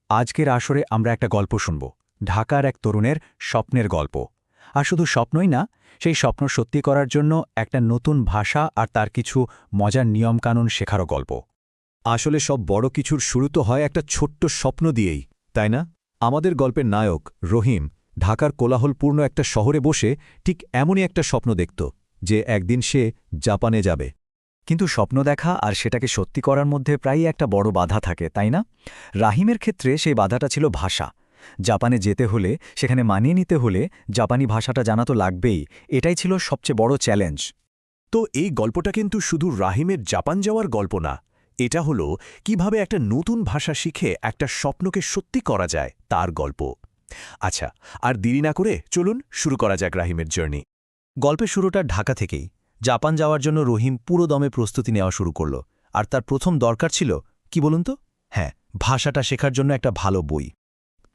আজকের আসরে আমরা একটা গল্প শুনব, ঢাকার এক তরুণের স্বপ্নের গল্প। আর শুধু স্বপ্নই না, সেই স্বপ্ন সত্যি করার জন্য একটা নতুন ভাষা আর তার কিছু মজার নিয়মকানুন শেখারও গল্প। আসলে সব বড় কিছুর শুরু তো হয় একটা ছোট্ট স্বপ্ন দিয়েই, তাই না? আমাদের গল্পের নায়ক রহিম ঢাকার কোলাহলপূর্ণ একটা শহরে বসে ঠিক এমনই একটা স্বপ্ন দেখত যে একদিন সে জাপানে যাবে। কিন্তু স্বপ্ন দেখা আর সেটাকে সত্যি করার মধ্যে প্রায়ই একটা বড় বাধা থাকে, তাই না? রাহিমের ক্ষেত্রে সেই বাধাটা ছিল ভাষা। জাপানে যেতে হলে, সেখানে মানিয়ে নিতে হলে জাপানি ভাষাটা জানা তো লাগবেই। এটাই ছিল সবচেয়ে বড় চ্যালেঞ্জ। তো এই গল্পটা কিন্তু শুধু রাহিমের জাপান যাওয়ার গল্প না, এটা হলো কিভাবে একটা নতুন ভাষা শিখে একটা স্বপ্নকে সত্যি করা যায় তার গল্প। আচ্ছা, আর দেরি না করে চলুন শুরু করা যাক রাহিমের জার্নি। গল্পের শুরুটা ঢাকা থেকেই। জাপান যাওয়ার জন্য রহিম পুরো দমে প্রস্তুতি নেওয়া শুরু করল। আর তার প্রথম দরকার ছিল, কি বলুন তো? হ্যাঁ, ভাষাটা শেখার জন্য একটা ভালো বই।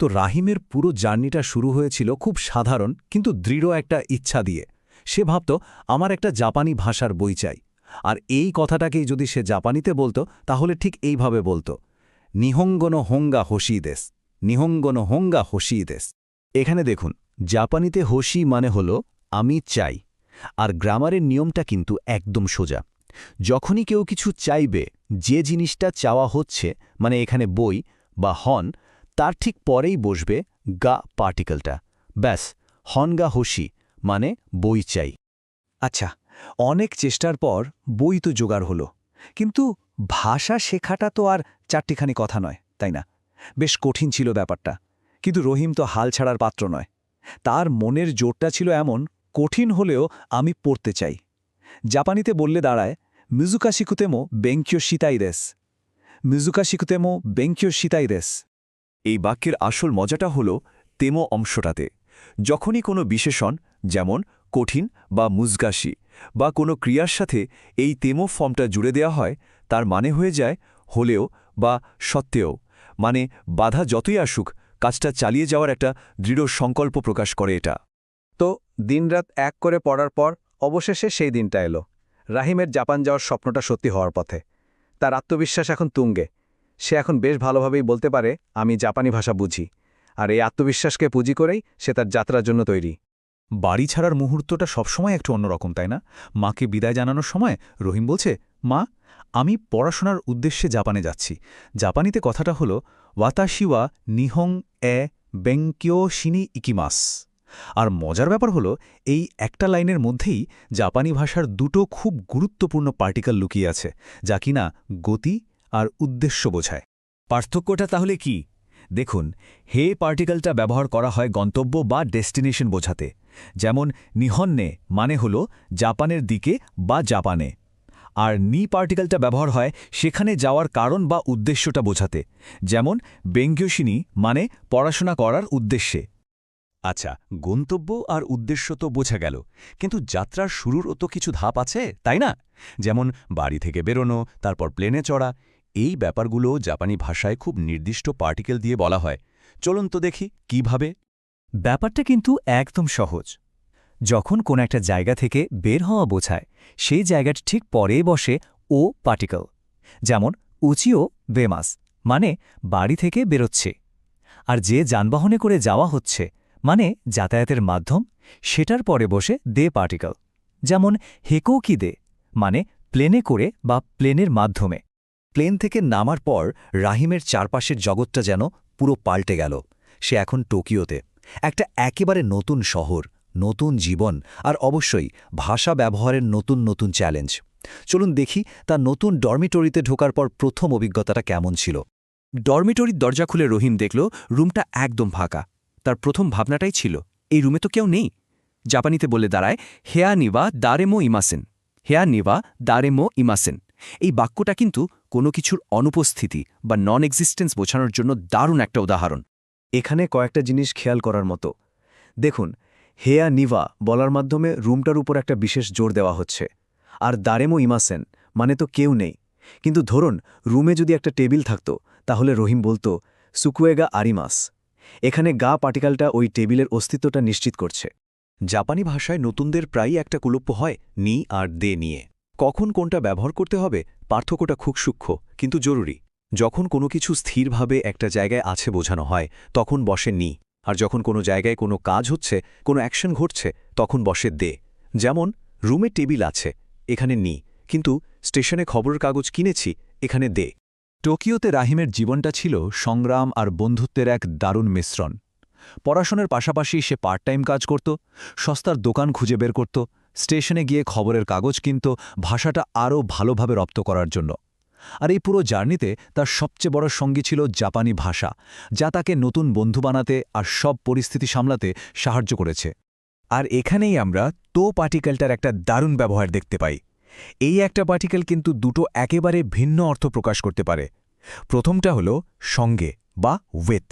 তো রাহিমের পুরো জার্নিটা শুরু হয়েছিল খুব সাধারণ কিন্তু দৃঢ় একটা ইচ্ছা দিয়ে। সে ভাবত, আমার একটা জাপানি ভাষার বই চাই। আর এই কথাটাকেই যদি সে জাপানিতে বলতো তাহলে ঠিক এইভাবে বলতো, নিহঙ্গনো হোঙ্গা হোশিদেস, নিহঙ্গনো হোঙ্গা হোশিদেস। এখানে দেখুন, জাপানিতে হোশি মানে হলো আমি চাই। আর গ্রামারের নিয়মটা কিন্তু একদম সোজা। যখনই কেউ কিছু চাইবে, যে জিনিসটা চাওয়া হচ্ছে, মানে এখানে বই বা হন, তার ঠিক পরেই বসবে গা পার্টিকেলটা। ব্যাস, হনগা হোশি মানে বই চাই। আচ্ছা, অনেক চেষ্টার পর বই তো জোগাড় হলো, কিন্তু ভাষা শেখাটা তো আর চারটিখানি কথা নয়, তাই না? বেশ কঠিন ছিল ব্যাপারটা। কিন্তু রহিম তো হাল ছাড়ার পাত্র নয়। তার মনের জোরটা ছিল এমন, কঠিন হলেও আমি পড়তে চাই। জাপানিতে বললে দাঁড়ায়, মিজুকা শিকুতেমো বেঙ্কিও শিতাইদেস, মিজুকা শিকুতেমো বেঙ্কিও শিতাইদেস। এই বাক্যের আসল মজাটা হলো তেমো অংশটাতে। যখনই কোনো বিশেষণ, যেমন কঠিন বা মুজগাসি বা কোনো ক্রিয়ার সাথে এই তেমো ফর্মটা জুড়ে দেওয়া হয়, তার মানে হয়ে যায় হলেও বা সত্ত্বেও। মানে বাধা যতই আসুক, কাজটা চালিয়ে যাওয়ার একটা দৃঢ় সংকল্প প্রকাশ করে এটা। তো দিনরাত এক করে পড়ার পর অবশেষে সেই দিনটা এলো। রাহিমের জাপান যাওয়ার স্বপ্নটা সত্যি হওয়ার পথে। তার আত্মবিশ্বাস এখন তুঙ্গে। সে এখন বেশ ভালোভাবেই বলতে পারে, আমি জাপানি ভাষা বুঝি। আর এই আত্মবিশ্বাসকে পুঁজি করেই সে তার যাত্রার জন্য তৈরি। বাড়ি ছাড়ার মুহূর্তটা সবসময় একটু অন্যরকম, তাই না? মাকে বিদায় জানানোর সময় রহিম বলছে, মা, আমি পড়াশোনার উদ্দেশ্যে জাপানে যাচ্ছি। জাপানিতে কথাটা হলো ওয়াতাশিওয়া নিহং এ বেঙ্কিও শিনি ইকিমাস। আর মজার ব্যাপার হলো, এই একটা লাইনের মধ্যেই জাপানি ভাষার দুটো খুব গুরুত্বপূর্ণ পার্টিকেল লুকিয়ে আছে, যা কিনা গতি আর উদ্দেশ্য বোঝায়। পার্থক্যটা তাহলে কি? দেখুন, হে পার্টিকেলটা ব্যবহার করা হয় গন্তব্য বা ডেস্টিনেশন বোঝাতে। যেমন নিহন্নে মানে হল জাপানের দিকে বা জাপানে। আর নি পার্টিকেলটা ব্যবহার হয় সেখানে যাওয়ার কারণ বা উদ্দেশ্যটা বোঝাতে। যেমন বেঙ্গিওশিনি মানে পড়াশোনা করার উদ্দেশ্যে। আচ্ছা, গন্তব্য আর উদ্দেশ্য তো বোঝা গেল, কিন্তু যাত্রার শুরুরও তো কিছু ধাপ আছে, তাই না? যেমন বাড়ি থেকে বেরোনো, তারপর প্লেনে চড়া। এই ব্যাপারগুলো জাপানি ভাষায় খুব নির্দিষ্ট পার্টিকেল দিয়ে বলা হয়। চলুন তো দেখি কিভাবে। ব্যাপারটা কিন্তু একদম সহজ। যখন কোন একটা জায়গা থেকে বের হওয়া বোঝায়, সেই জায়গাটা ঠিক পরেই বসে ও পার্টিকেল। যেমন উচিও বেমাস মানে বাড়ি থেকে বেরোচ্ছে। আর যে যানবাহনে করে যাওয়া হচ্ছে, মানে যাতায়াতের মাধ্যম, সেটার পরে বসে দে পার্টিকেল। যেমন হেকো কি দে মানে প্লেনে করে বা প্লেনের মাধ্যমে। প্লেন থেকে নামার পর রাহিমের চারপাশের জগৎটা যেন পুরো পাল্টে গেল। সে এখন টোকিওতে, একটা একেবারে নতুন শহর, নতুন জীবন আর অবশ্যই ভাষা ব্যবহারের নতুন নতুন চ্যালেঞ্জ। চলুন দেখি তার নতুন ডরমিটরিতে ঢোকার পর প্রথম অভিজ্ঞতাটা কেমন ছিল। ডরমিটরির দরজা খুলে রহিম দেখল রুমটা একদম ফাঁকা। তার প্রথম ভাবনাটাই ছিল, এই রুমে তো কেউ নেই। জাপানিতে বলে দাঁড়ায় হেয়া নিবা দারেমো ইমাসেন, হেয়া নিবা দারেমো ইমাসেন। এই বাক্যটা কিন্তু কোনো কিছুর অনুপস্থিতি বা নন এক্সিস্টেন্স বোঝানোর জন্য দারুণ একটা উদাহরণ। এখানে কয়েকটা জিনিস খেয়াল করার মতো। দেখুন, হেয়া নিভা বলার মাধ্যমে রুমটার উপর একটা বিশেষ জোর দেওয়া হচ্ছে। আর দারেমো ইমাসেন মানে তো কেউ নেই। কিন্তু ধরুন, রুমে যদি একটা টেবিল থাকতো, তাহলে রহিম বলতো সুকুয়েগা আরিমাস। এখানে গা পার্টিকেলটা ওই টেবিলের অস্তিত্বটা নিশ্চিত করছে। জাপানি ভাষায় নতুনদের প্রায়ই একটা কুলুপ্য হয় নি আর দে নিয়ে। কখন কোনটা ব্যবহার করতে হবে, পার্থক্যটা খুব সূক্ষ্ম কিন্তু জরুরি। যখন কোনো কিছু স্থিরভাবে একটা জায়গায় আছে বোঝানো হয় তখন বসে নি, আর যখন কোনো জায়গায় কোনো কাজ হচ্ছে, কোনো অ্যাকশন ঘটছে, তখন বসে দে। যেমন রুমে টেবিল আছে, এখানে নি, কিন্তু স্টেশনে খবরের কাগজ কিনেছি, এখানে দে। টোকিওতে রাহিমের জীবনটা ছিল সংগ্রাম আর বন্ধুত্বের এক দারুণ মিশ্রণ। পড়াশোনার পাশাপাশি সে পার্ট টাইম কাজ করত, সস্তার দোকান খুঁজে বের করত, স্টেশনে গিয়ে খবরের কাগজ কিনত ভাষাটা আরও ভালোভাবে রপ্ত করার জন্য। আর এই পুরো জার্নিতে তার সবচেয়ে বড় সঙ্গী ছিল জাপানি ভাষা, যা তাকে নতুন বন্ধু বানাতে আর সব পরিস্থিতি সামলাতে সাহায্য করেছে। আর এখানেই আমরা তো পার্টিকেলটার একটা দারুণ ব্যবহার দেখতে পাই। এই একটা পার্টিকেল কিন্তু দুটো একেবারে ভিন্ন অর্থ প্রকাশ করতে পারে। প্রথমটা হলো সঙ্গে বা উইথ,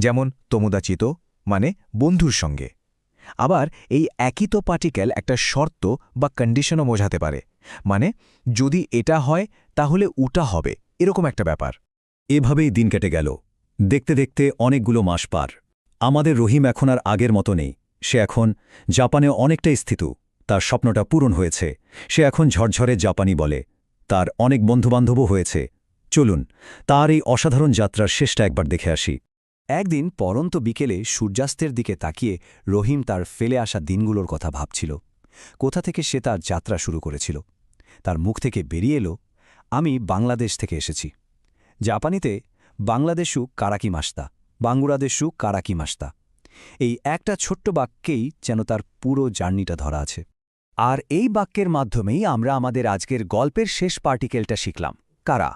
যেমন তোমোদাচিতো মানে বন্ধুর সঙ্গে। আবার এই একই তো পার্টিকেল একটা শর্ত বা কন্ডিশনও বোঝাতে পারে, মানে যদি এটা হয় তাহলে ওটা হবে, এরকম একটা ব্যাপার। এভাবেই দিন কেটে গেল। দেখতে দেখতে অনেকগুলো মাস পার। আমাদের রহিম এখন আর আগের মতো নেই। সে এখন জাপানে অনেকটাই স্থিত। তার স্বপ্নটা পূরণ হয়েছে। সে এখন ঝরঝরে জাপানি বলে। তার অনেক বন্ধুবান্ধবও হয়েছে। চলুন তার এই অসাধারণ যাত্রার শেষটা একবার দেখে আসি। একদিন পরন্ত বিকেলে সূর্যাস্তের দিকে তাকিয়ে রহিম তার ফেলে আসা দিনগুলোর কথা ভাবছিল। কোথা থেকে সে তার যাত্রা শুরু করেছিল। তার মুখ থেকে বেরিয়ে এলো, আমি বাংলাদেশ থেকে এসেছি। জাপানিতে বাংলাদেশু কারাকি মাস্তা, বাঙ্গুরাদেশু কারাকি মাস্তা। এই একটা ছোট্ট বাক্যেই যেন তার পুরো জার্নিটা ধরা আছে। আর এই বাক্যের মাধ্যমেই আমরা আমাদের আজকের গল্পের শেষ পার্টিকেলটা শিখলাম, কারা।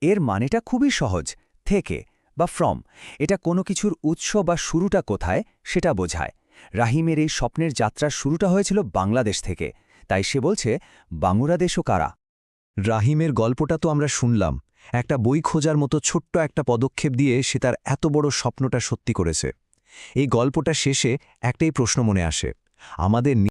এর মানেটা খুবই সহজ, থেকে বা ফ্রম। এটা কোনো কিছুর উৎস বা শুরুটা কোথায় সেটা বোঝায়। রাহিমের এই স্বপ্নের যাত্রার শুরুটা হয়েছিল বাংলাদেশ থেকে, তাই সে বলছে বাংলাদেশও কারা। রাহিমের গল্পটা তো আমরা শুনলাম। একটা বই খোঁজার মতো ছোট্ট একটা পদক্ষেপ দিয়ে সে তার এত বড় স্বপ্নটা সত্যি করেছে। এই গল্পটা শেষে একটাই প্রশ্ন মনে আসে, আমাদের